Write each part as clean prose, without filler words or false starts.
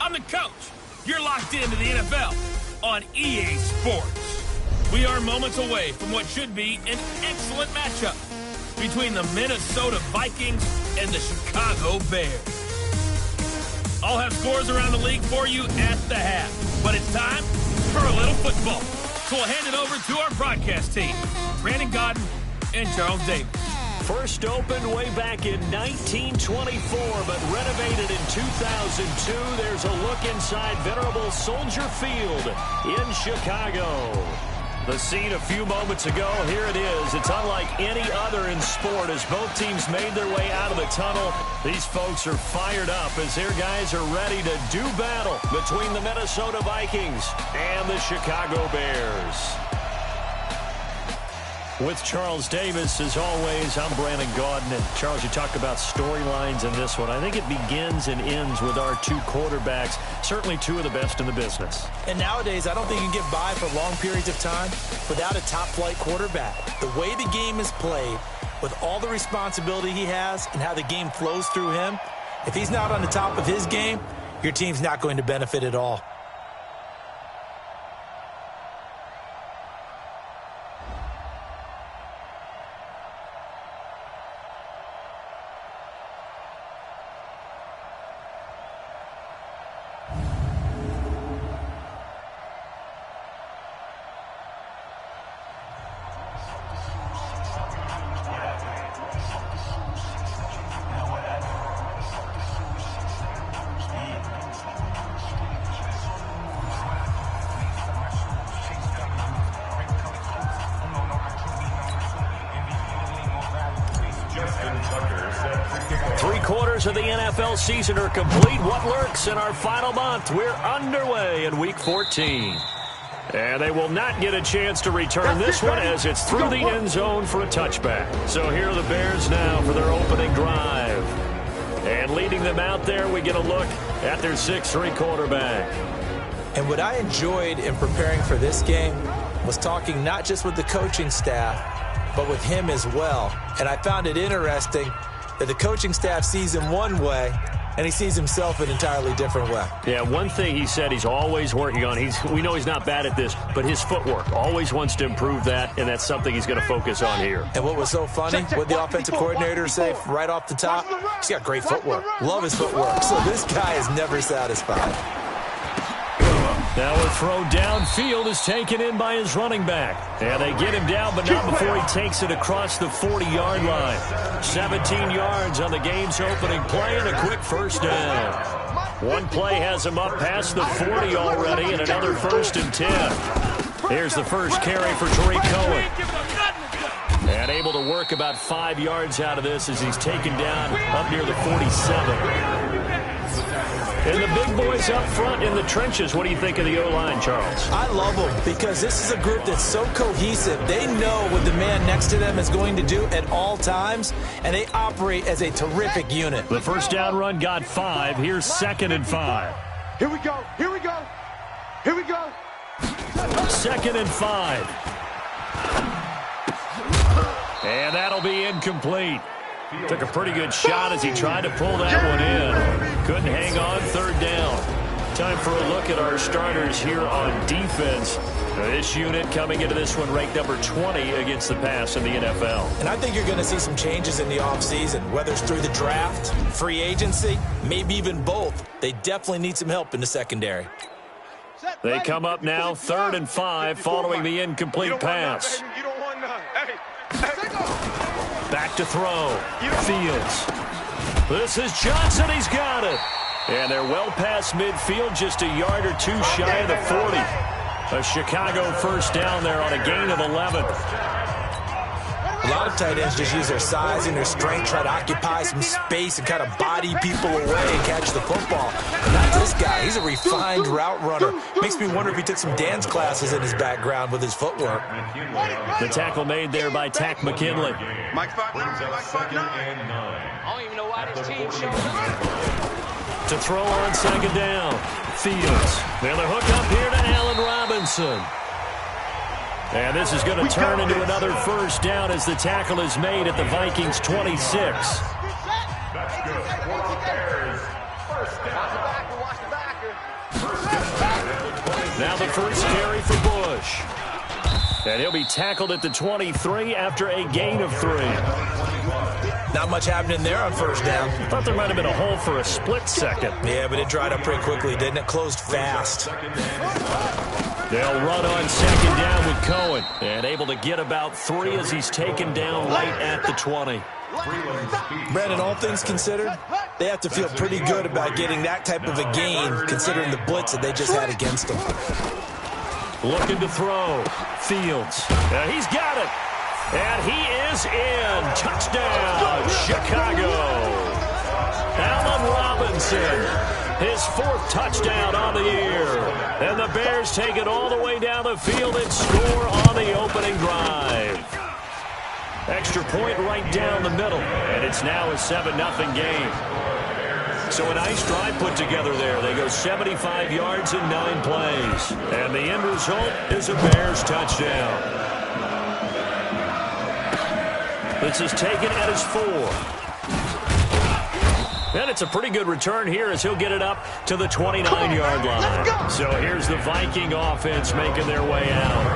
I'm the coach. You're locked into the NFL on EA Sports. We are moments away from what should be an excellent matchup between the Minnesota Vikings and the Chicago Bears. I'll have scores around the league for you at the half, but it's time for a little football. So we'll hand it over to our broadcast team, Brandon Godden and Charles Davis. First opened way back in 1924, but renovated in 2002. There's a look inside venerable Soldier Field in Chicago. The scene a few moments ago, here it is. It's unlike any other in sport as both teams made their way out of the tunnel. These folks are fired up as their guys are ready to do battle between the Minnesota Vikings and the Chicago Bears. With Charles Davis, as always, I'm Brandon Gaudin. And Charles, you talk about storylines in this one. I think it begins and ends with our two quarterbacks, certainly two of the best in the business. And nowadays, I don't think you can get by for long periods of time without a top-flight quarterback. The way the game is played, with all the responsibility he has and how the game flows through him, if he's not on the top of his game, your team's not going to benefit at all. Three-quarters of the NFL season are complete. What lurks in our final month? We're underway in Week 14. And they will not get a chance to return this one as it's through the end zone for a touchback. So here are the Bears now for their opening drive. And leading them out there, we get a look at their 6'3" quarterback. And what I enjoyed in preparing for this game was talking not just with the coaching staff, but with him as well. And I found it interesting that the coaching staff sees him one way, and he sees himself an entirely different way. Yeah, one thing he said he's always working on, we know he's not bad at this, but his footwork, always wants to improve that, and that's something he's going to focus on here. And what was so funny, what the offensive coordinator say right off the top, he's got great footwork. Love his footwork. So this guy is never satisfied. Now a throw downfield is taken in by his running back. And they get him down, but not before he takes it across the 40-yard line. 17 yards on the game's opening play and a quick first down. One play has him up past the 40 already and another 1st and 10. Here's the first carry for Tariq Cohen. And able to work about 5 yards out of this as he's taken down up near the 47. And the big boys up front in the trenches. What do you think of the O-line, Charles? I love them because this is a group that's so cohesive. They know what the man next to them is going to do at all times, and they operate as a terrific unit. The first down run got 5. Here's 2nd and 5. Here we go. Here we go. Here we go. 2nd and 5. And that'll be incomplete. Took a pretty good shot as he tried to pull that one in. Couldn't hang on, 3rd down. Time for a look at our starters here on defense. This unit coming into this one ranked number 20 against the pass in the NFL. And I think you're going to see some changes in the offseason, whether it's through the draft, free agency, maybe even both. They definitely need some help in the secondary. They come up now, 3rd and 5, following the incomplete pass. Back to throw. Fields. This is Johnson. He's got it. And they're well past midfield, just a yard or two shy of the 40. A Chicago first down there on a gain of 11. A lot of tight ends just use their size and their strength, try to occupy some space and kind of body people away and catch the football. But not this guy. He's a refined route runner. Makes me wonder if he took some dance classes in his background with his footwork. The tackle made there by Tack McKinley. Mike 5-9. I don't even know why this team showed up. To throw on 2nd down. Fields. Then the hook up here to Allen Robinson. And this is going to turn into another first down as the tackle is made at the Vikings 26. That's good. Now the first carry for Bush. And he'll be tackled at the 23 after a gain of 3. Not much happening there on first down. Thought there might have been a hole for a split second. Yeah, but it dried up pretty quickly, didn't it? Closed fast. They'll run on second down with Cohen. And able to get about 3 as he's taken down right at the 20. Brandon, all things considered, they have to feel pretty good about getting that type of a gain, considering the blitz that they just had against them. Looking to throw. Fields. He's got it. And he is in. Touchdown, Chicago. Allen Robinson, his 4th touchdown on the year. And the Bears take it all the way down the field and score on the opening drive. Extra point right down the middle. And it's now a 7-0 game. So a nice drive put together there. They go 75 yards in 9 plays. And the end result is a Bears touchdown. This is taken at his 4. And it's a pretty good return here as he'll get it up to the 29-yard line. So here's the Viking offense making their way out.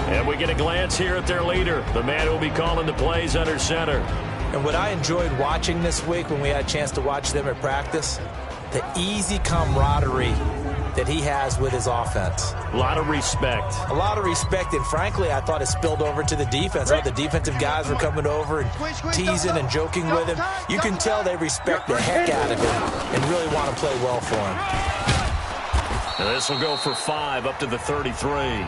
And we get a glance here at their leader, the man who will be calling the plays under center. And what I enjoyed watching this week when we had a chance to watch them at practice, the easy camaraderie that he has with his offense. A lot of respect. A lot of respect, and frankly, I thought it spilled over to the defense. All the defensive guys were coming over and teasing and joking with him. You can tell they respect the heck out of him and really want to play well for him. And this will go for 5 up to the 33.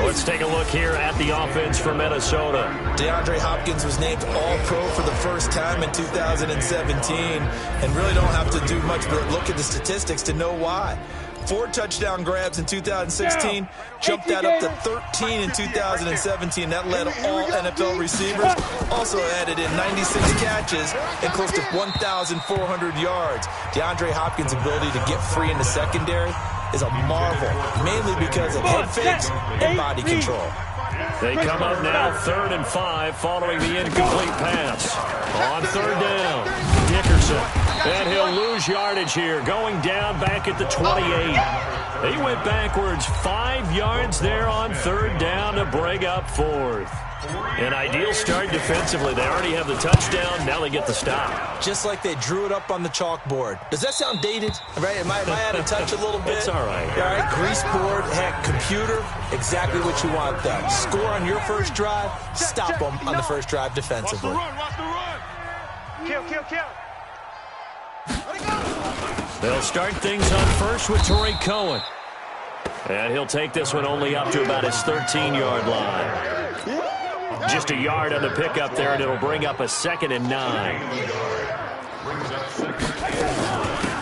Let's take a look here at the offense for Minnesota. DeAndre Hopkins was named All-Pro for the first time in 2017 and really don't have to do much but look at the statistics to know why. 4 touchdown grabs in 2016, jumped that up to 13 in 2017. That led all NFL receivers. Also added in 96 catches and close to 1,400 yards. DeAndre Hopkins' ability to get free in the secondary is a marvel, mainly because of head fakes and body control. They come up now 3rd and 5 following the incomplete pass. On 3rd down, Dickerson. And he'll lose yardage here, going down back at the 28. He went backwards 5 yards there on 3rd down to break up 4th. An ideal start defensively. They already have the touchdown. Now they get the stop. Just like they drew it up on the chalkboard. Does that sound dated? Right? Am I out of touch a little bit? It's all right. All right, grease board, heck, computer, exactly what you want them. Score on your first drive, stop them on the first drive defensively. Watch the run. Kill. They'll start things on first with Torrey Cohen. And he'll take this one only up to about his 13-yard line. Just a yard on the pickup there, and it'll bring up a 2nd and 9.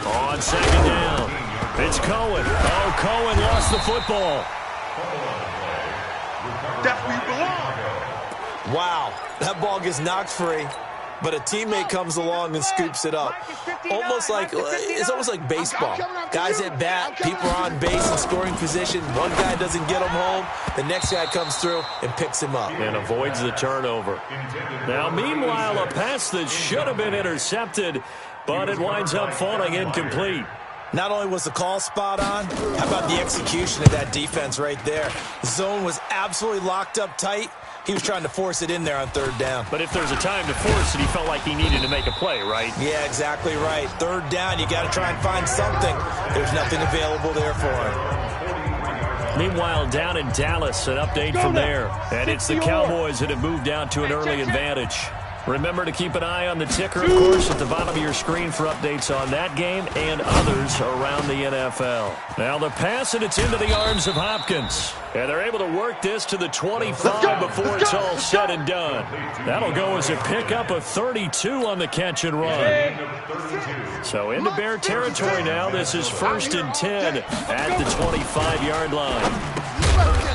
On 2nd down, it's Cohen. Oh, Cohen lost the football. That's where you belong. Wow, that ball gets knocked free, but a teammate comes along and scoops it up. It's almost like baseball. Guys at bat, people are on base in scoring position. One guy doesn't get him home. The next guy comes through and picks him up. And avoids the turnover. Now, meanwhile, a pass that should have been intercepted, but it winds up falling incomplete. Not only was the call spot on, how about the execution of that defense right there? The zone was absolutely locked up tight. He was trying to force it in there on 3rd down. But if there's a time to force it, he felt like he needed to make a play, right? Yeah, exactly right. 3rd down, you got to try and find something. There's nothing available there for him. Meanwhile, down in Dallas, an update from there. And it's the Cowboys that have moved down to an early advantage. Remember to keep an eye on the ticker, of course, at the bottom of your screen for updates on that game and others around the NFL. Now the pass, and it's into the arms of Hopkins. And they're able to work this to the 25 before it's all said and done. That'll go as a pickup of 32 on the catch and run. So into Bear territory now. This is 1st and 10 at the 25-yard line.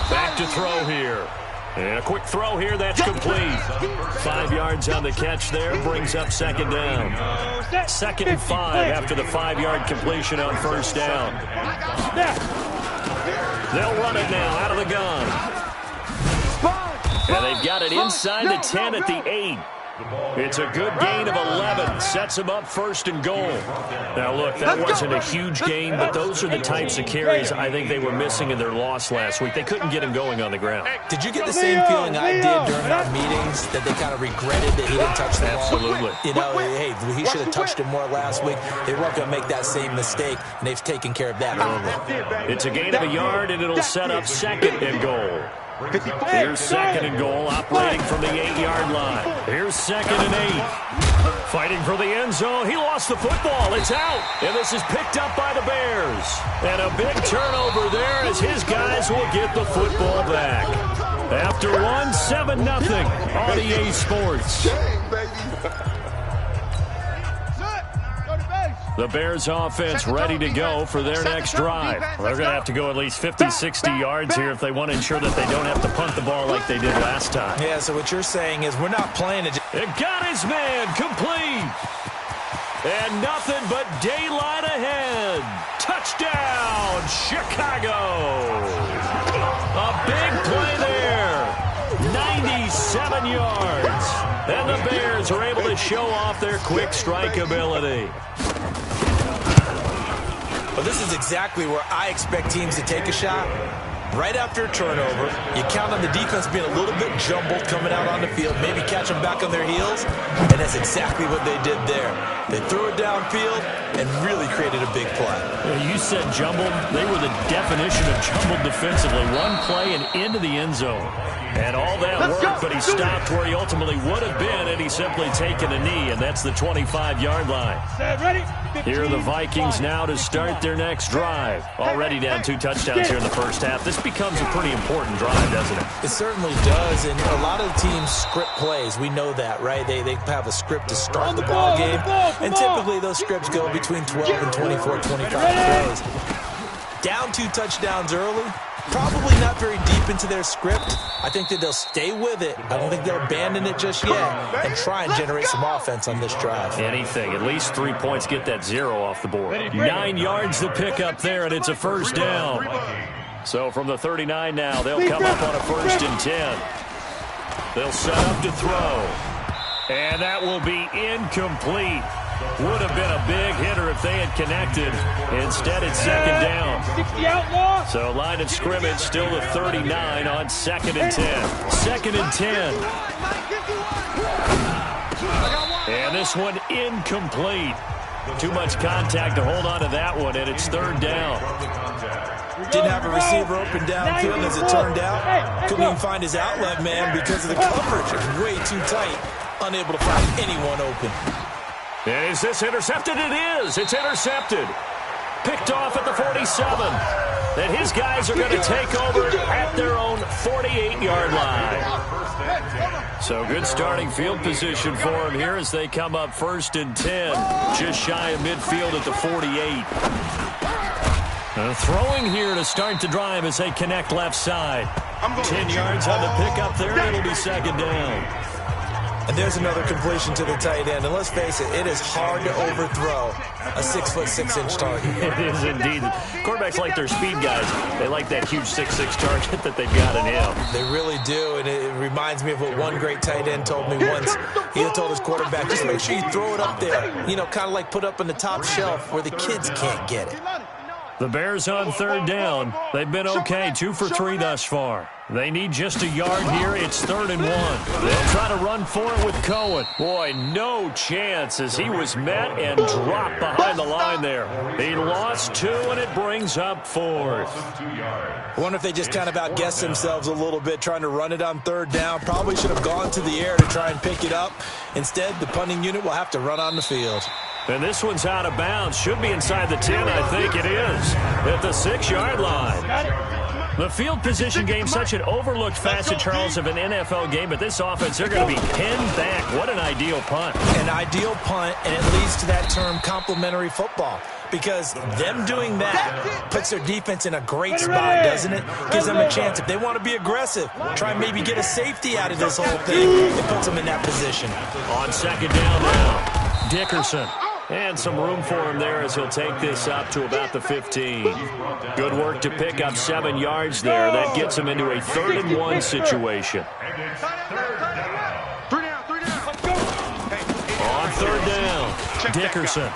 Back to throw here. And a quick throw here, that's complete. 5 yards on the catch there, brings up 2nd down. 2nd and 5 after the 5-yard completion on 1st down. They'll run it now out of the gun. And they've got it inside the 10 at the 8. It's a good gain of 11. Sets him up first and goal. Now, look, that wasn't a huge gain, but those are the types of carries I think they were missing in their loss last week. They couldn't get him going on the ground. Did you get the same feeling I did during our meetings, that they kind of regretted that he didn't touch the ball? Absolutely. You know, hey, he should have touched it more last week. They weren't going to make that same mistake, and they've taken care of that early. It's a gain of a yard, and it'll set up second and goal. Here's second and goal, operating from the 8-yard line. Here's second and 8. Fighting for the end zone. He lost the football. It's out. And this is picked up by the Bears. And a big turnover there as his guys will get the football back. After one, 7-0 on EA Sports. The Bears offense ready to go for their next drive. They're going to have to go at least 50, 60 yards here if they want to ensure that they don't have to punt the ball like they did last time. Yeah, so what you're saying is we're not playing it. It got his man complete. And nothing but daylight ahead. Touchdown, Chicago. A big play there. 97 yards. And the Bears are able to show off their quick strike ability. Well, this is exactly where I expect teams to take a shot. Right after a turnover, you count on the defense being a little bit jumbled coming out on the field, maybe catch them back on their heels, and that's exactly what they did there. They threw it downfield and really created a big play. You said jumbled. They were the definition of jumbled defensively. One play and into the end zone. And all that worked, but he stopped where he ultimately would have been, and he's simply taken a knee, and that's the 25-yard line. Here are the Vikings now to start their next drive. Already down 2 touchdowns here in the first half. This becomes a pretty important drive, doesn't it? It certainly does, and a lot of the teams script plays. We know that, right? They have a script to start the ball game, and typically those scripts go between 12 and 24, 25 plays. Down 2 touchdowns early. Probably not very deep into their script. I think that they'll stay with it. I don't think they'll abandon it just yet and try and generate some offense on this drive. Anything. At least 3 points. Get that 0 off the board. 9 yards to pick up there, and it's a first down. So from the 39 now, they'll come up on a 1st and 10. They'll set up to throw. And that will be incomplete. Would have been a big hitter if they had connected. Instead, it's second down. So line of scrimmage still the 39 on 2nd and 10. 2nd and 10. And this one incomplete. Too much contact to hold on to that one, and it's 3rd down. Didn't have a receiver open downfield as it turned out. Couldn't even find his outlet man because of the coverage. It was way too tight. Unable to find anyone open. And is this intercepted? It is. It's intercepted. Picked off at the 47. And his guys are going to take over at their own 48-yard line. So good starting field position for him here as they come up 1st and 10. Just shy of midfield at the 48. Throwing here to start the drive as they connect left side. 10 yards on the pickup there, and it'll be 2nd down. And there's another completion to the tight end. And let's face it is hard to overthrow a 6'6" target. It is indeed. Quarterbacks like their speed guys. They like that huge 6'6" target that they've got in him. They really do, and it reminds me of what one great tight end told me once. He told his quarterback, just make sure you throw it up there. You know, kind of like put up on the top shelf where the kids can't get it. The Bears on 3rd down. They've been okay, 2 for 3 thus far. They need just a yard here. It's 3rd and 1. They'll try to run for it with Cohen. Boy, no chance as he was met and dropped behind the line there. He lost 2, and it brings up 4th. I wonder if they just kind of outguessed themselves a little bit trying to run it on 3rd down. Probably should have gone to the air to try and pick it up. Instead, the punting unit will have to run on the field. And this one's out of bounds. Should be inside the 10, I think it is. At the 6-yard line. The field position game, such an overlooked facet, Charles, of an NFL game. But this offense, they're going to be pinned back. What an ideal punt. An ideal punt, and it leads to that term complementary football. Because them doing that puts their defense in a great spot, doesn't it? Gives them a chance. If they want to be aggressive, try and maybe get a safety out of this whole thing. It puts them in that position. On 2nd down now, Dickerson. And some room for him there as he'll take this up to about the 15. Good work to pick up 7 yards there. That gets him into a 3rd and 1 situation. Dickerson.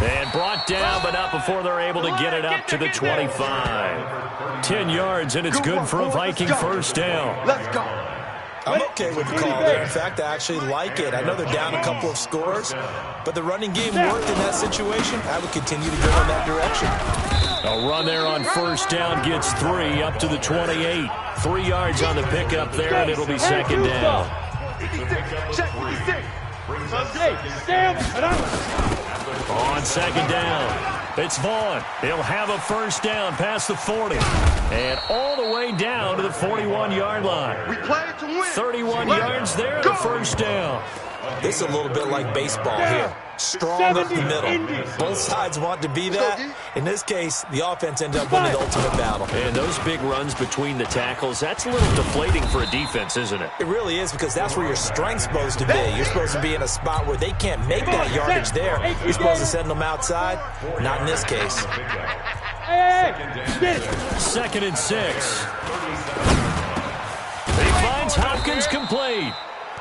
And brought down, but not before they're able to get it up to the 25. 10 yards, and it's good for a Viking first down. Let's go. I'm okay with the call there. In fact, I actually like it. I know they're down a couple of scores, but the running game worked in that situation. I would continue to go in that direction. A run there on first down gets 3 up to the 28. 3 yards on the pickup there, and it'll be second down. On second down, it's Vaughn. He'll have a first down past the 40. And all the way down to the 41-yard line. We play to win. 31 yards there, the first down. This is a little bit like baseball here. Strong up the middle. Both sides want to be that. In this case, the offense ended up winning the ultimate battle. And those big runs between the tackles, that's a little deflating for a defense, isn't it? It really is, because that's where your strength's supposed to be. You're supposed to be in a spot where they can't make that yardage there. You're supposed to send them outside. Not in this case. Second and 6. He finds Hopkins complete.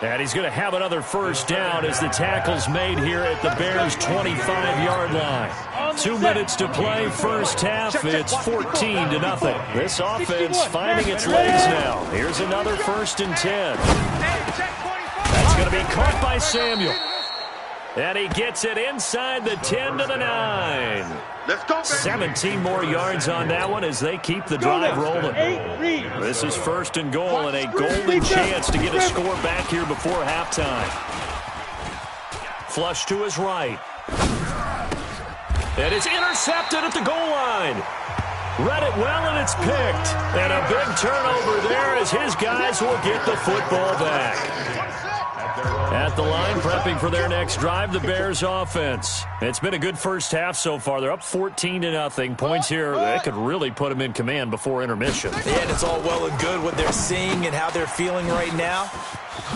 And he's going to have another first down as the tackle's made here at the Bears' 25-yard line. 2 minutes to play, first half. It's 14-0. This offense finding its legs now. Here's another 1st and 10. That's going to be caught by Samuel. And he gets it inside the 10 to the 9. Let's go, baby. 17 more yards on that one as they keep the drive rolling. This is 1st and goal and a golden chance to get a score back here before halftime. Flush to his right. And it's intercepted at the goal line. Read it well, and it's picked. And a big turnover there as his guys will get the football back. At the line, prepping for their next drive, the Bears offense. It's been a good first half so far. They're up 14-0. Points here, that could really put them in command before intermission. Yeah, and it's all well and good what they're seeing and how they're feeling right now.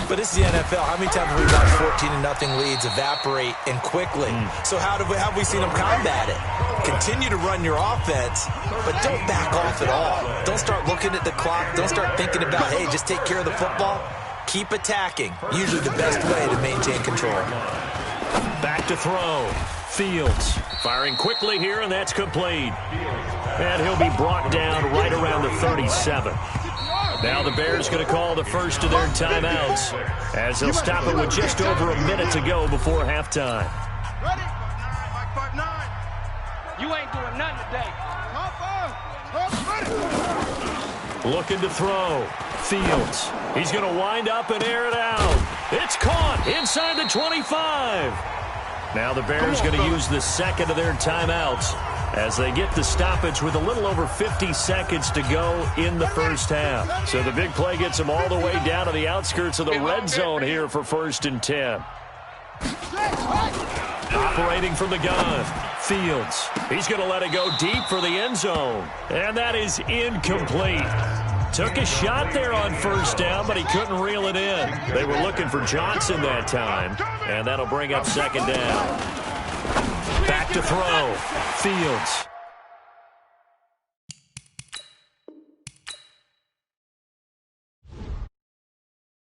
But this is the NFL. How many times have we watched 14-0 leads evaporate and quickly? So how have we seen them combat it? Continue to run your offense, but don't back off at all. Don't start looking at the clock. Don't start thinking about, hey, just take care of the football. Keep attacking. Usually the best way to maintain control. Back to throw. Fields firing quickly here, and that's complete. And he'll be brought down right around the 37. Now the Bears going to call the first of their timeouts as they'll stop it with just over a minute to go before halftime. You ain't doing nothing today. Looking to throw. Fields. He's going to wind up and air it out. It's caught inside the 25. Now the Bears going to use the second of their timeouts as they get the stoppage with a little over 50 seconds to go in the first half. So the big play gets them all the way down to the outskirts of the red zone here for 1st and 10. Operating from the gun. Fields. He's going to let it go deep for the end zone. And that is incomplete. Took a shot there on first down, but he couldn't reel it in. They were looking for Johnson that time, and that'll bring up second down. Back to throw. Fields.